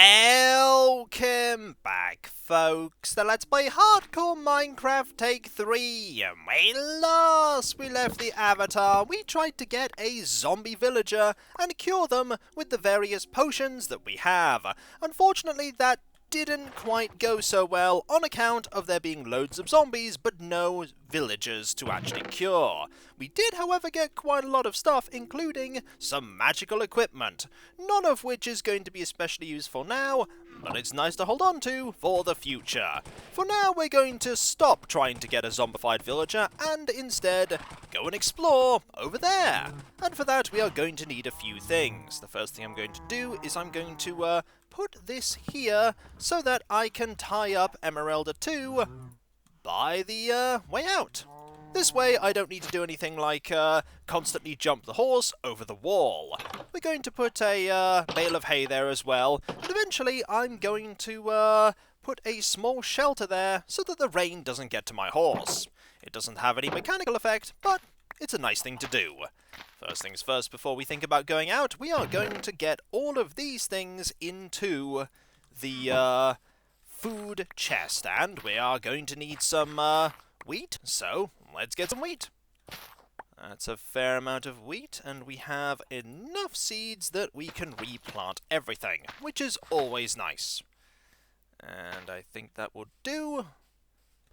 Welcome back, folks, to Let's Play Hardcore Minecraft Take 3. Last we left the Avatar, we tried to get a zombie villager and cure them with the various potions that we have. Unfortunately, that didn't quite go so well on account of there being loads of zombies but no villagers to actually cure. We did, however, get quite a lot of stuff, including some magical equipment, none of which is going to be especially useful now, but it's nice to hold on to for the future. For now, we're going to stop trying to get a zombified villager and instead go and explore over there. And for that, we are going to need a few things. The first thing I'm going to do is I'm going to put this here so that I can tie up Emeralda 2 by the way out. This way I don't need to do anything like constantly jump the horse over the wall. We're going to put a bale of hay there as well, and eventually I'm going to put a small shelter there so that the rain doesn't get to my horse. It doesn't have any mechanical effect, but it's a nice thing to do. First things first, before we think about going out, we are going to get all of these things into the food chest, and we are going to need some wheat, so let's get some wheat. That's a fair amount of wheat, and we have enough seeds that we can replant everything, which is always nice. And I think that will do.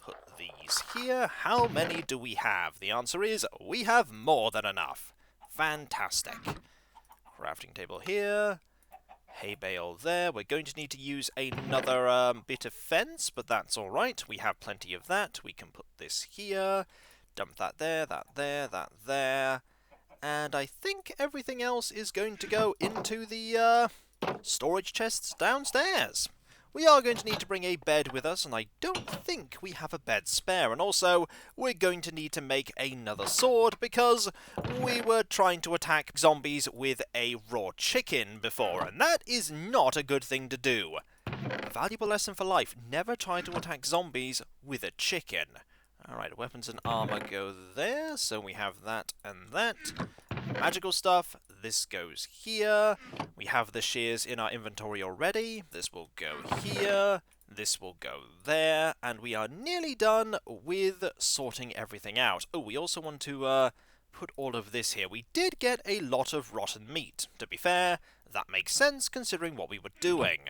Put these here. How many do we have? The answer is we have more than enough. Fantastic. Crafting table here. Hay bale there. We're going to need to use another bit of fence, but that's alright. We have plenty of that. We can put this here. Dump that there, that there, that there. And I think everything else is going to go into the storage chests downstairs. We are going to need to bring a bed with us, and I don't think we have a bed spare. And also, we're going to need to make another sword, because we were trying to attack zombies with a raw chicken before, and that is not a good thing to do. A valuable lesson for life: never try to attack zombies with a chicken. Alright, weapons and armor go there, so we have that and that. Magical stuff, this goes here. We have the shears in our inventory already. This will go here. This will go there. And we are nearly done with sorting everything out. Oh, we also want to put all of this here. We did get a lot of rotten meat. To be fair, that makes sense considering what we were doing.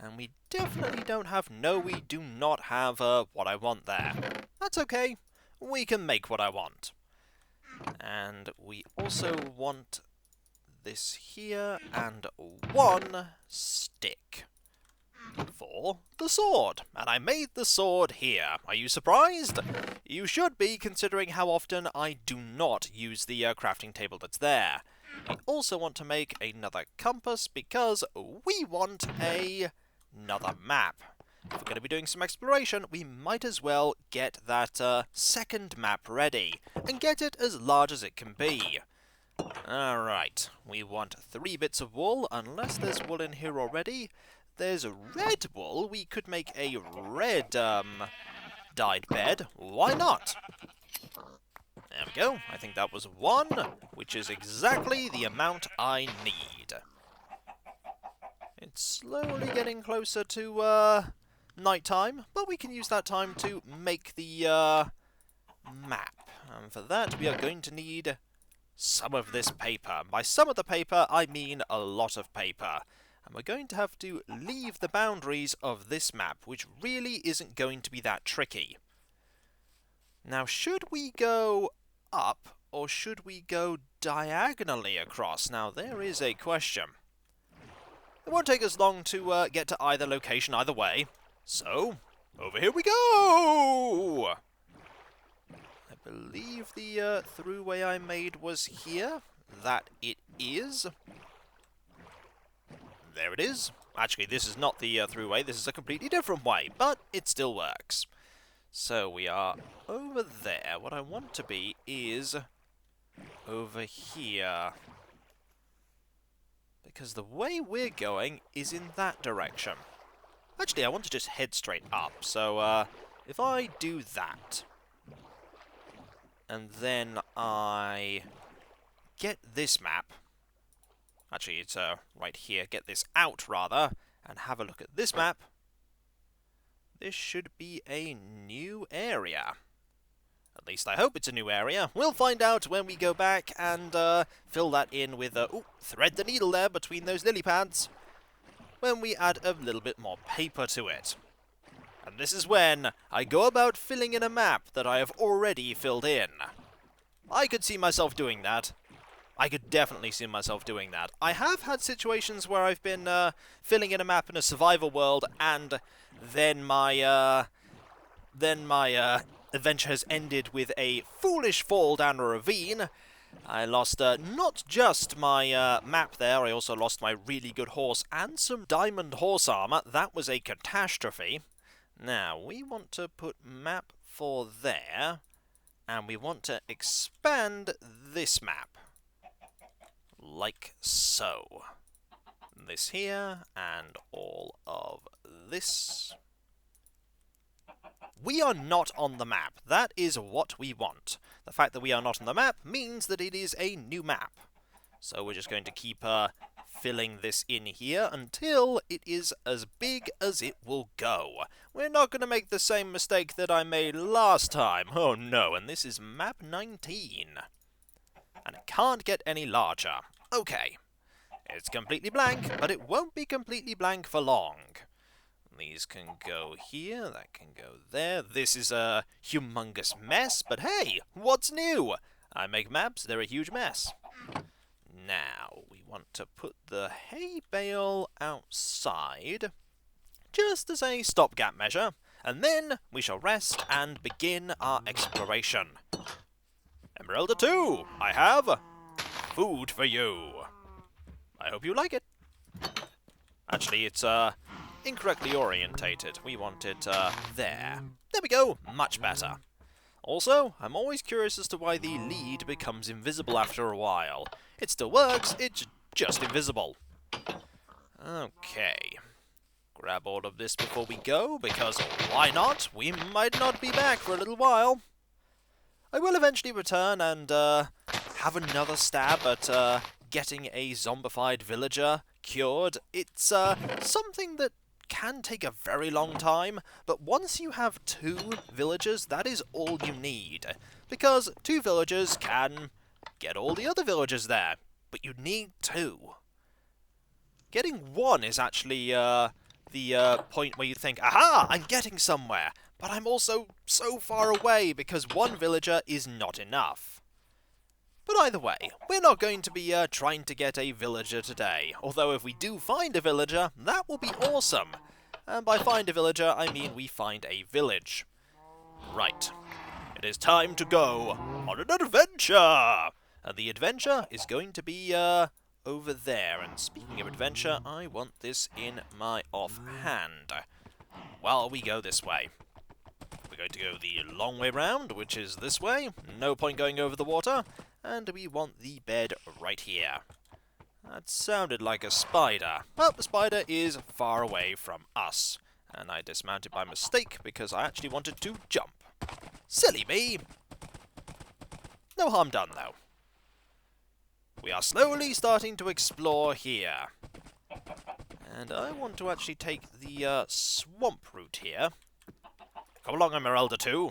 And we definitely don't have... No, we do not have what I want there. That's okay. We can make what I want. And we also want this here and one stick for the sword. And I made the sword here. Are you surprised? You should be, considering how often I do not use the crafting table that's there. We also want to make another compass because we want another map. If we're going to be doing some exploration, we might as well get that second map ready, and get it as large as it can be. Alright, we want 3 bits of wool, unless there's wool in here already. There's red wool. We could make a red dyed bed. Why not? There we go. I think that was 1, which is exactly the amount I need. It's slowly getting closer to nighttime, but we can use that time to make the map. And for that, we are going to need some of this paper. By some of the paper, I mean a lot of paper. And we're going to have to leave the boundaries of this map, which really isn't going to be that tricky. Now, should we go up, or should we go diagonally across? Now, there is a question. It won't take us long to get to either location either way. So, over here we go! I believe the throughway I made was here. That it is. There it is. Actually, this is not the throughway. This is a completely different way, but it still works. So, we are over there. What I want to be is over here. Because the way we're going is in that direction. Actually, I want to just head straight up, so if I do that, and then I get this map, actually it's right here, get this out rather, and have a look at this map, this should be a new area. At least I hope it's a new area. We'll find out when we go back and fill that in with... thread the needle there between those lily pads. When we add a little bit more paper to it. And this is when I go about filling in a map that I have already filled in. I could see myself doing that. I could definitely see myself doing that. I have had situations where I've been filling in a map in a survival world, and then my adventure has ended with a foolish fall down a ravine. I lost not just my map there, I also lost my really good horse and some diamond horse armor. That was a catastrophe. Now, we want to put map for there, and we want to expand this map. Like so. This here, and all of this. We are not on the map. That is what we want. The fact that we are not on the map means that it is a new map. So we're just going to keep filling this in here until it is as big as it will go. We're not going to make the same mistake that I made last time. Oh no, and this is map 19. And it can't get any larger. Okay. It's completely blank, but it won't be completely blank for long. These can go here, that can go there. This is a humongous mess, but hey, what's new? I make maps, they're a huge mess. Now, we want to put the hay bale outside, just as a stopgap measure, and then we shall rest and begin our exploration. Emeralda 2, I have food for you. I hope you like it. Actually, it's incorrectly orientated. We want it there. There we go. Much better. Also, I'm always curious as to why the lead becomes invisible after a while. It still works, it's just invisible. Okay. Grab all of this before we go, because why not? We might not be back for a little while. I will eventually return and have another stab at getting a zombified villager cured. It's something that can take a very long time, but once you have 2 villagers, that is all you need. Because 2 villagers can get all the other villagers there, but you need 2. Getting 1 is actually the point where you think, aha, I'm getting somewhere, but I'm also so far away because 1 villager is not enough. But either way, we're not going to be trying to get a villager today, although if we do find a villager, that will be awesome. And by find a villager, I mean we find a village. Right. It is time to go on an adventure! And the adventure is going to be over there. And speaking of adventure, I want this in my offhand. Well, we go this way. We're going to go the long way round, which is this way. No point going over the water. And we want the bed right here. That sounded like a spider, but the spider is far away from us. And I dismounted by mistake because I actually wanted to jump. Silly me! No harm done, though. We are slowly starting to explore here. And I want to actually take the swamp route here. Come along, Emeralda 2.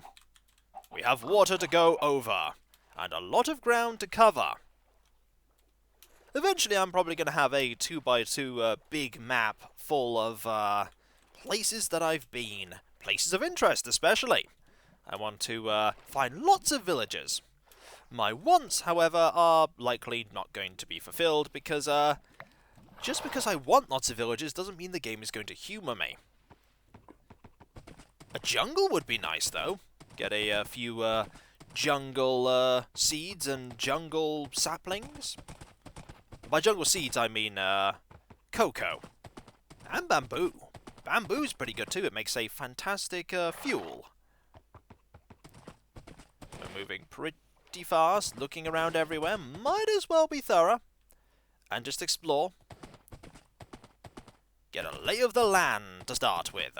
We have water to go over. And a lot of ground to cover. Eventually I'm probably going to have a 2x2 big map full of places that I've been. Places of interest, especially. I want to find lots of villages. My wants, however, are likely not going to be fulfilled because just because I want lots of villages doesn't mean the game is going to humour me. A jungle would be nice, though. Get a few jungle seeds and jungle saplings. By jungle seeds, I mean cocoa. And bamboo. Bamboo's pretty good too, it makes a fantastic fuel. We're moving pretty fast, looking around everywhere. Might as well be thorough. And just explore. Get a lay of the land to start with.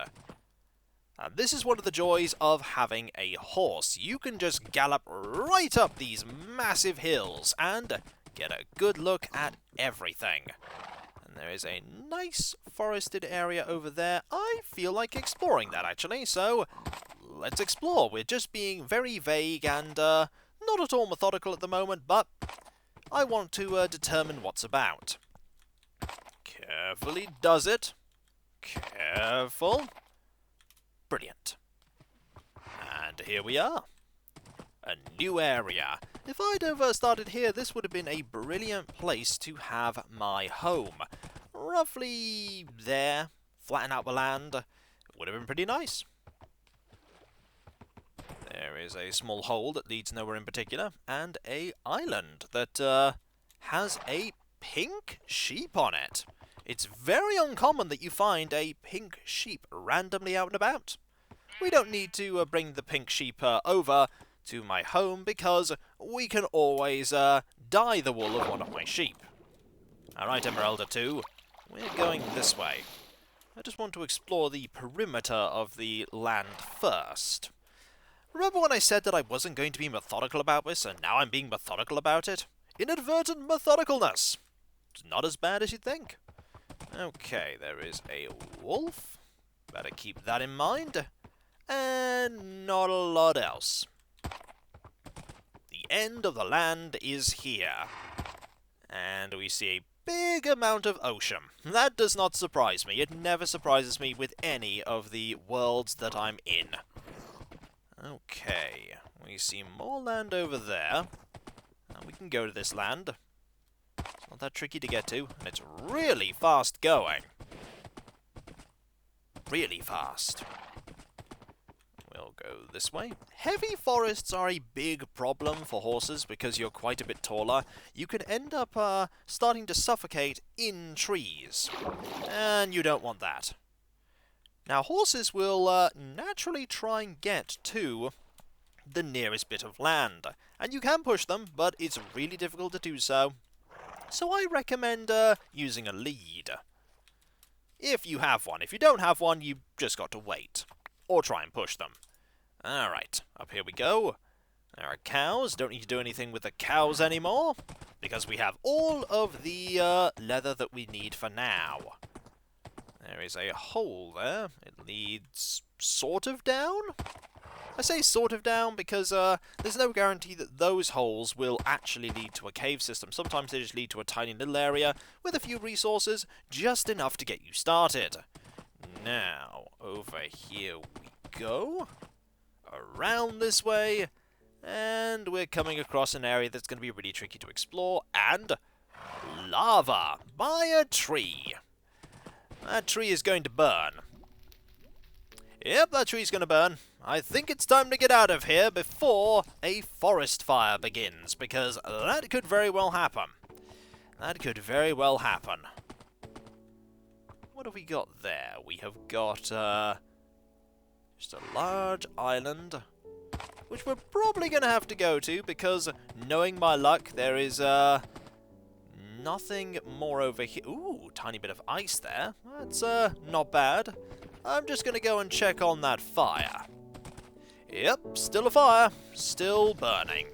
And this is one of the joys of having a horse. You can just gallop right up these massive hills and get a good look at everything. And there is a nice forested area over there. I feel like exploring that, actually, so let's explore. We're just being very vague and not at all methodical at the moment, but I want to determine what's about. Carefully does it. Careful. Brilliant. And here we are. A new area. If I'd have started here, this would have been a brilliant place to have my home. Roughly there, flatten out the land. It would have been pretty nice. There is a small hole that leads nowhere in particular, and a island that has a pink sheep on it. It's very uncommon that you find a pink sheep randomly out and about. We don't need to bring the pink sheep over to my home because we can always dye the wool of one of my sheep. Alright, Emeralda 2, we're going this way. I just want to explore the perimeter of the land first. Remember when I said that I wasn't going to be methodical about this, and now I'm being methodical about it? Inadvertent methodicalness! It's not as bad as you'd think. Okay, there is a wolf. Better keep that in mind. And not a lot else. The end of the land is here. And we see a big amount of ocean. That does not surprise me. It never surprises me with any of the worlds that I'm in. Okay, we see more land over there. And we can go to this land. It's not that tricky to get to, and it's really fast going. Really fast. We'll go this way. Heavy forests are a big problem for horses because you're quite a bit taller. You can end up starting to suffocate in trees, and you don't want that. Now, horses will naturally try and get to the nearest bit of land, and you can push them, but it's really difficult to do so. So I recommend using a lead. If you have one. If you don't have one, you've just got to wait. Or try and push them. Alright, up here we go. There are cows. Don't need to do anything with the cows anymore, because we have all of the leather that we need for now. There is a hole there. It leads sort of down? I say sort of down because there's no guarantee that those holes will actually lead to a cave system. Sometimes they just lead to a tiny little area with a few resources, just enough to get you started. Now, over here we go. Around this way. And we're coming across an area that's going to be really tricky to explore. And lava by a tree. That tree is going to burn. Yep, that tree's going to burn. I think it's time to get out of here before a forest fire begins, because that could very well happen. That could very well happen. What have we got there? We have got just a large island, which we're probably going to have to go to, because knowing my luck, there is nothing more over here. Ooh, tiny bit of ice there. That's not bad. I'm just going to go and check on that fire. Yep, still a fire. Still burning.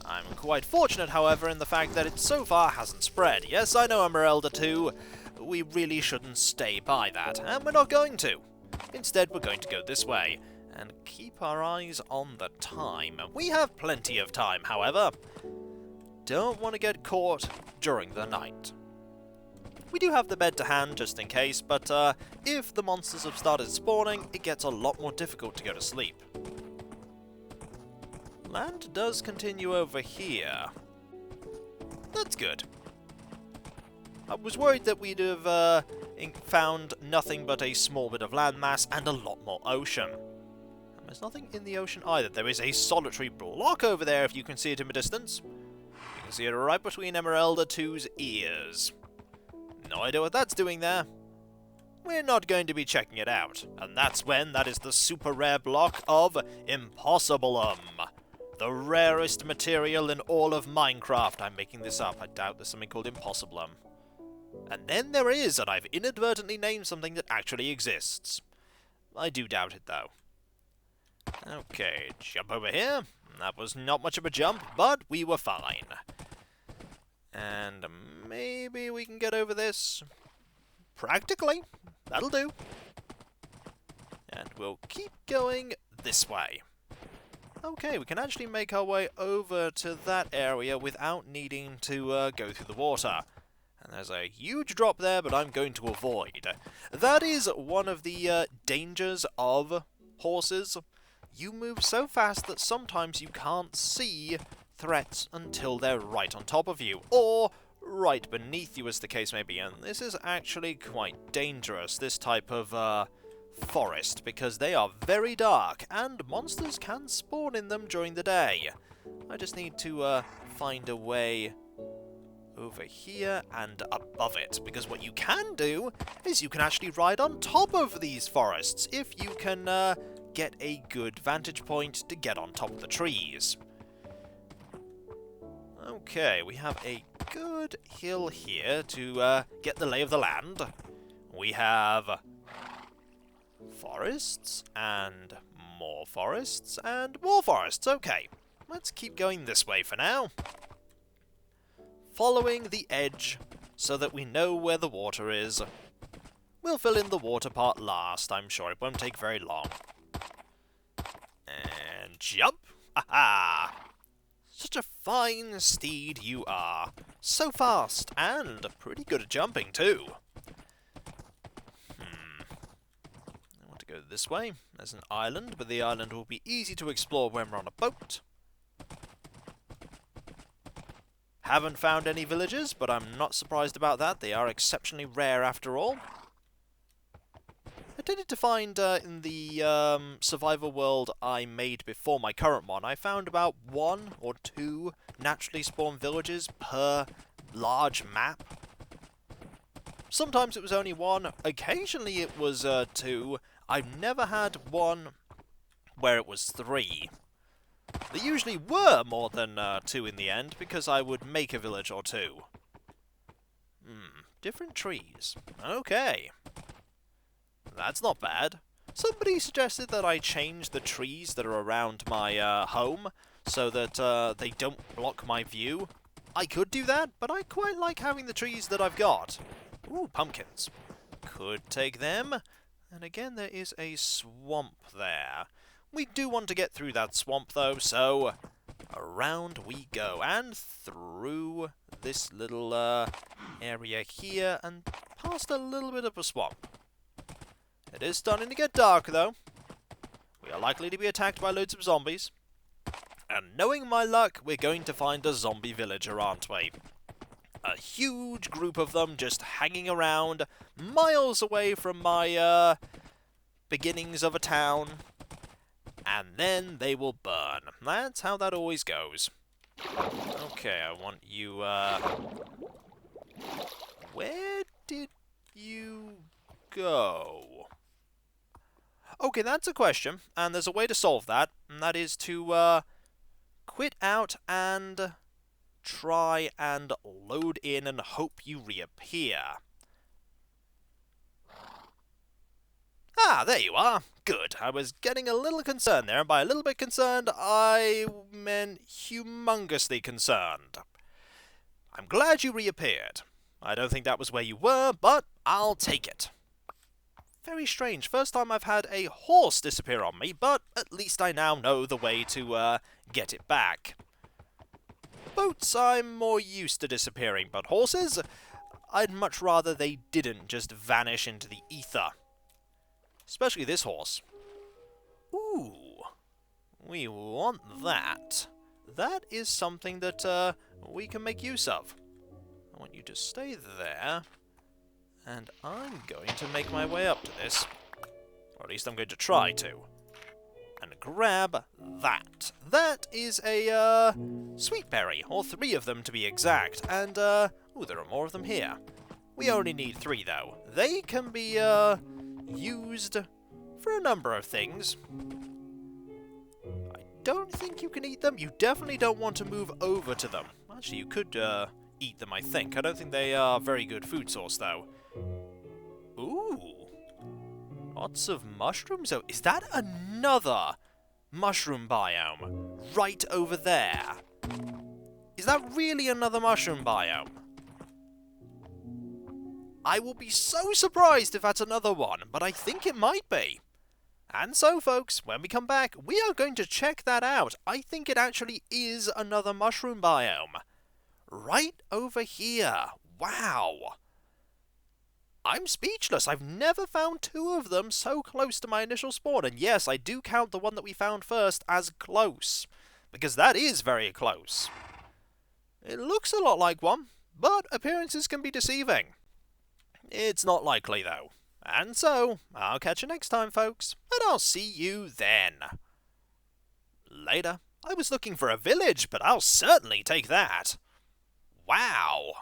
I'm quite fortunate, however, in the fact that it so far hasn't spread. Yes, I know, Emeralda 2. We really shouldn't stay by that, and we're not going to. Instead, we're going to go this way, and keep our eyes on the time. We have plenty of time, however. Don't want to get caught during the night. We do have the bed to hand, just in case, but if the monsters have started spawning, it gets a lot more difficult to go to sleep. Land does continue over here. That's good. I was worried that we'd have found nothing but a small bit of landmass and a lot more ocean. And there's nothing in the ocean either. There is a solitary block over there, if you can see it in the distance. You can see it right between Emeralda 2's ears. No idea what that's doing there. We're not going to be checking it out. And that's when that is the super rare block of Impossibilum. The rarest material in all of Minecraft. I'm making this up. I doubt there's something called Impossibilum. And then there is, and I've inadvertently named something that actually exists. I do doubt it, though. Okay, jump over here. That was not much of a jump, but we were fine. And maybe we can get over this. Practically. That'll do. And we'll keep going this way. Okay, we can actually make our way over to that area without needing to go through the water. And there's a huge drop there, but I'm going to avoid. That is one of the dangers of horses. You move so fast that sometimes you can't see threats until they're right on top of you, or right beneath you, as the case may be. And this is actually quite dangerous, this type of forest, because they are very dark, and monsters can spawn in them during the day. I just need to find a way over here and above it, because what you can do is you can actually ride on top of these forests if you can get a good vantage point to get on top of the trees. Okay, we have a good hill here to get the lay of the land. We have forests, and more forests, and more forests. Okay, let's keep going this way for now. Following the edge so that we know where the water is. We'll fill in the water part last, I'm sure. It won't take very long. And jump! Aha! Such a fine steed you are. So fast, and pretty good at jumping too. I want to go this way. There's an island, but the island will be easy to explore when we're on a boat. Haven't found any villages, but I'm not surprised about that. They are exceptionally rare after all. I tended to find in the survival world I made before my current one, I found about 1 or 2 naturally spawned villages per large map. Sometimes it was only 1, occasionally it was 2. I've never had one where it was 3. There usually were more than 2 in the end, because I would make a village or 2. Different trees. Okay. That's not bad. Somebody suggested that I change the trees that are around my home, so that they don't block my view. I could do that, but I quite like having the trees that I've got. Ooh, pumpkins. Could take them. And again, there is a swamp there. We do want to get through that swamp, though, so around we go, and through this little area here, and past a little bit of a swamp. It is starting to get dark, though. We are likely to be attacked by loads of zombies. And knowing my luck, we're going to find a zombie villager, aren't we? A huge group of them just hanging around, miles away from my beginnings of a town. And then they will burn. That's how that always goes. Okay, I want you, where did you go? Okay, that's a question, and there's a way to solve that, and that is to, quit out and try and load in and hope you reappear. Ah, there you are. Good. I was getting a little concerned there, and by a little bit concerned, I meant humongously concerned. I'm glad you reappeared. I don't think that was where you were, but I'll take it. Very strange. First time I've had a horse disappear on me, but at least I now know the way to get it back. Boats I'm more used to disappearing, but horses, I'd much rather they didn't just vanish into the ether. Especially this horse. Ooh, we want that. That is something that we can make use of. I want you to stay there. And I'm going to make my way up to this. Or at least I'm going to try to. And grab that. That is a, sweet berry. Or 3 of them to be exact. And, ooh, there are more of them here. We only need 3, though. They can be, used for a number of things. I don't think you can eat them. You definitely don't want to move over to them. Actually, you could, eat them, I think. I don't think they are very good food source, though. Ooh. Lots of mushrooms. Oh, is that another mushroom biome? Right over there. Is that really another mushroom biome? I will be so surprised if that's another one, but I think it might be. And so, folks, when we come back, we are going to check that out. I think it actually is another mushroom biome. Right over here. Wow. I'm speechless. I've never found two of them so close to my initial spawn. And yes, I do count the one that we found first as close, because that is very close. It looks a lot like one, but appearances can be deceiving. It's not likely, though. And so, I'll catch you next time, folks, and I'll see you then. Later. I was looking for a village, but I'll certainly take that. Wow.